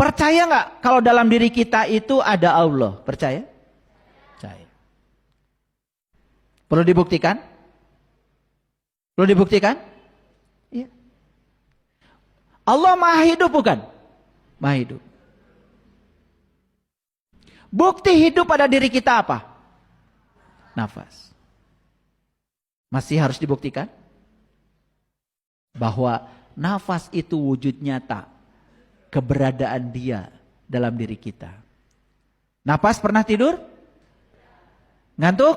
Percaya nggak kalau dalam diri kita itu ada Allah? Percaya? Percaya. Perlu dibuktikan? Perlu dibuktikan? Iya. Allah maha hidup bukan? Maha hidup. Bukti hidup pada diri kita apa? Nafas. Masih harus dibuktikan? Bahwa nafas itu wujud nyata. Keberadaan dia dalam diri kita. Nafas pernah tidur? Ngantuk?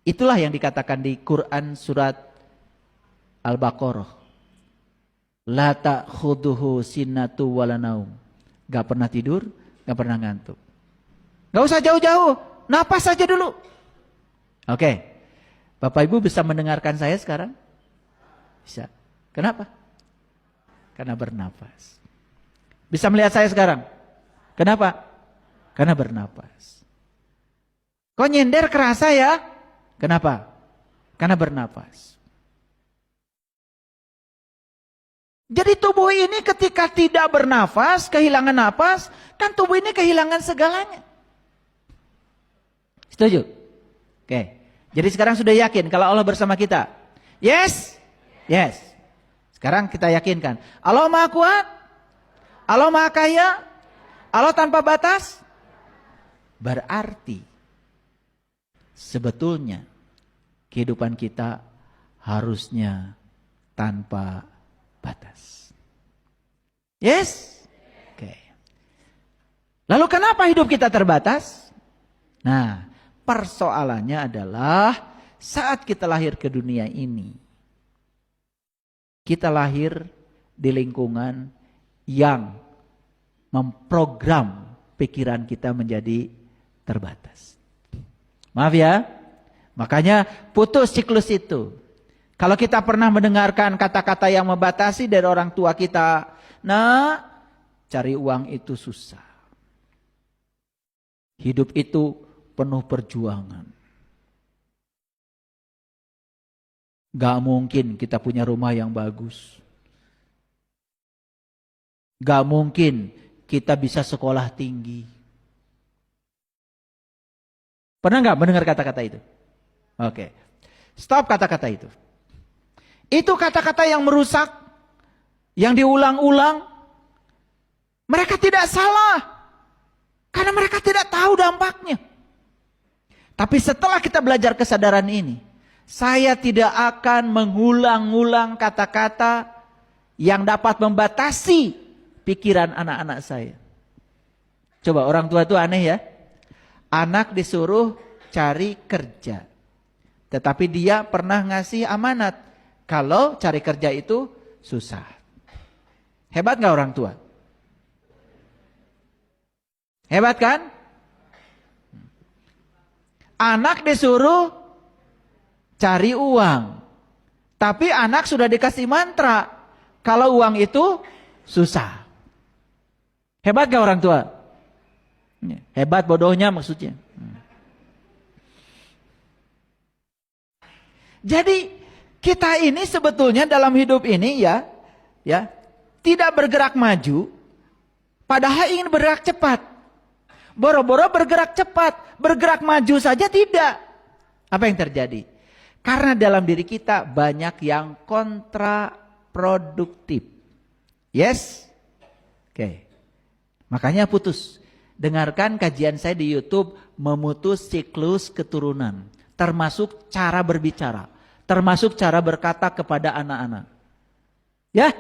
Itulah yang dikatakan di Quran surat Al-Baqarah. La ta'khuduhu sinatu wala naum. Gak pernah tidur, gak pernah ngantuk. Gak usah jauh-jauh, napas saja dulu. Oke. Bapak Ibu bisa mendengarkan saya sekarang? Bisa. Kenapa? Karena bernapas. Bisa melihat saya sekarang? Kenapa? Karena bernapas. Kok nyender kerasa ya? Kenapa? Karena bernapas. Jadi tubuh ini ketika tidak bernafas, kehilangan napas, kan tubuh ini kehilangan segalanya. Setuju? Oke. Jadi sekarang sudah yakin kalau Allah bersama kita? Yes? Yes. Sekarang kita yakinkan. Allah Maha Kuat? Allah Maha Kaya? Allah tanpa batas? Berarti sebetulnya kehidupan kita harusnya tanpa batas. Yes? Oke. Lalu kenapa hidup kita terbatas? Nah, persoalannya adalah saat kita lahir ke dunia ini, kita lahir di lingkungan yang memprogram pikiran kita menjadi terbatas. Maaf ya, makanya putus siklus itu. Kalau kita pernah mendengarkan kata-kata yang membatasi dari orang tua kita, nah, cari uang itu susah. Hidup itu penuh perjuangan. Gak mungkin kita punya rumah yang bagus. Gak mungkin kita bisa sekolah tinggi. Pernah gak mendengar kata-kata itu? Oke. Stop kata-kata itu. Itu kata-kata yang merusak, yang diulang-ulang. Mereka tidak salah. Karena mereka tidak tahu dampaknya. Tapi setelah kita belajar kesadaran ini, saya tidak akan mengulang-ulang kata-kata yang dapat membatasi pikiran anak-anak saya. Coba orang tua itu aneh ya. Anak disuruh cari kerja. Tetapi dia pernah ngasih amanat. Kalau cari kerja itu susah. Hebat gak orang tua? Hebat kan? Anak disuruh cari uang. Tapi anak sudah dikasih mantra. Kalau uang itu susah. Hebat gak orang tua? Hebat bodohnya maksudnya. Jadi kita ini sebetulnya dalam hidup ini ya tidak bergerak maju, padahal ingin bergerak cepat. Boro-boro bergerak cepat, bergerak maju saja tidak. Apa yang terjadi? Karena dalam diri kita banyak yang kontraproduktif. Yes? Oke. Makanya putus. Dengarkan kajian saya di YouTube, memutus siklus keturunan. Termasuk cara berbicara. Termasuk cara berkata kepada anak-anak. Ya?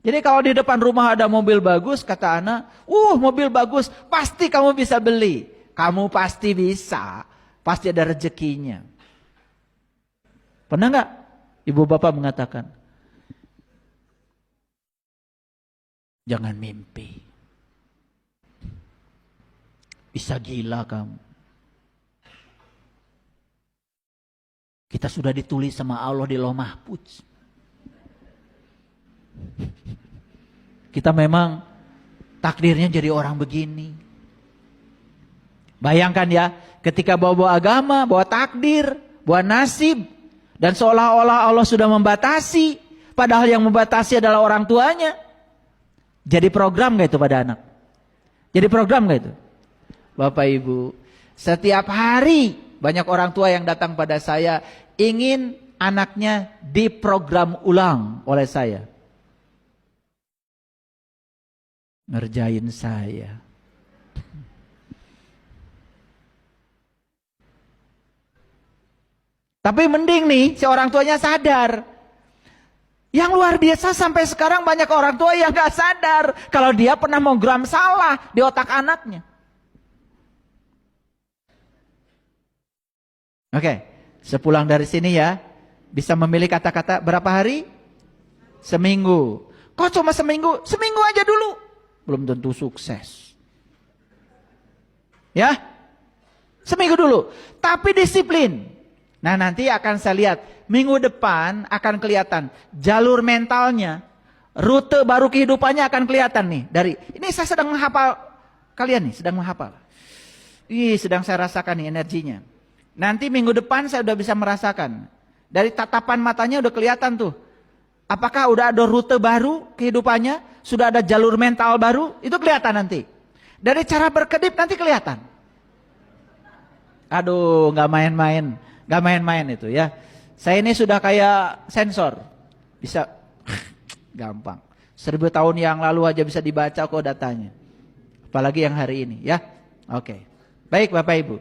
Jadi kalau di depan rumah ada mobil bagus, kata anak, mobil bagus, pasti kamu bisa beli. Kamu pasti bisa. Pasti ada rezekinya. Pernah nggak ibu bapak mengatakan, jangan mimpi, bisa gila kamu. Kita sudah ditulis sama Allah di Lauh Mahfuz. Kita memang takdirnya jadi orang begini. Bayangkan ya, ketika bawa agama, bawa takdir, bawa nasib, dan seolah-olah Allah sudah membatasi, padahal yang membatasi adalah orang tuanya. Jadi program gak itu pada anak? Jadi program gak itu? Bapak Ibu, setiap hari banyak orang tua yang datang pada saya ingin anaknya diprogram ulang oleh saya. Ngerjain saya. Tapi mending nih si orang tuanya sadar. Yang luar biasa sampai sekarang banyak orang tua yang gak sadar kalau dia pernah program salah di otak anaknya. Oke, sepulang dari sini ya, bisa memilih kata-kata berapa hari? Seminggu. Kok cuma seminggu? Seminggu aja dulu. Belum tentu sukses. Ya, seminggu dulu. Tapi disiplin. Nah nanti akan saya lihat, minggu depan akan kelihatan jalur mentalnya, rute baru kehidupannya akan kelihatan nih. Dari ini saya sedang menghafal, kalian nih sedang menghafal. Sedang saya rasakan nih energinya. Nanti minggu depan saya udah bisa merasakan. Dari tatapan matanya udah kelihatan tuh. Apakah udah ada rute baru kehidupannya? Sudah ada jalur mental baru? Itu kelihatan nanti. Dari cara berkedip nanti kelihatan. Aduh, gak main-main. Gak main-main itu ya. Saya ini sudah kayak sensor. Bisa gampang. 1000 tahun yang lalu aja bisa dibaca kok datanya. Apalagi yang hari ini ya. Oke. Baik Bapak Ibu.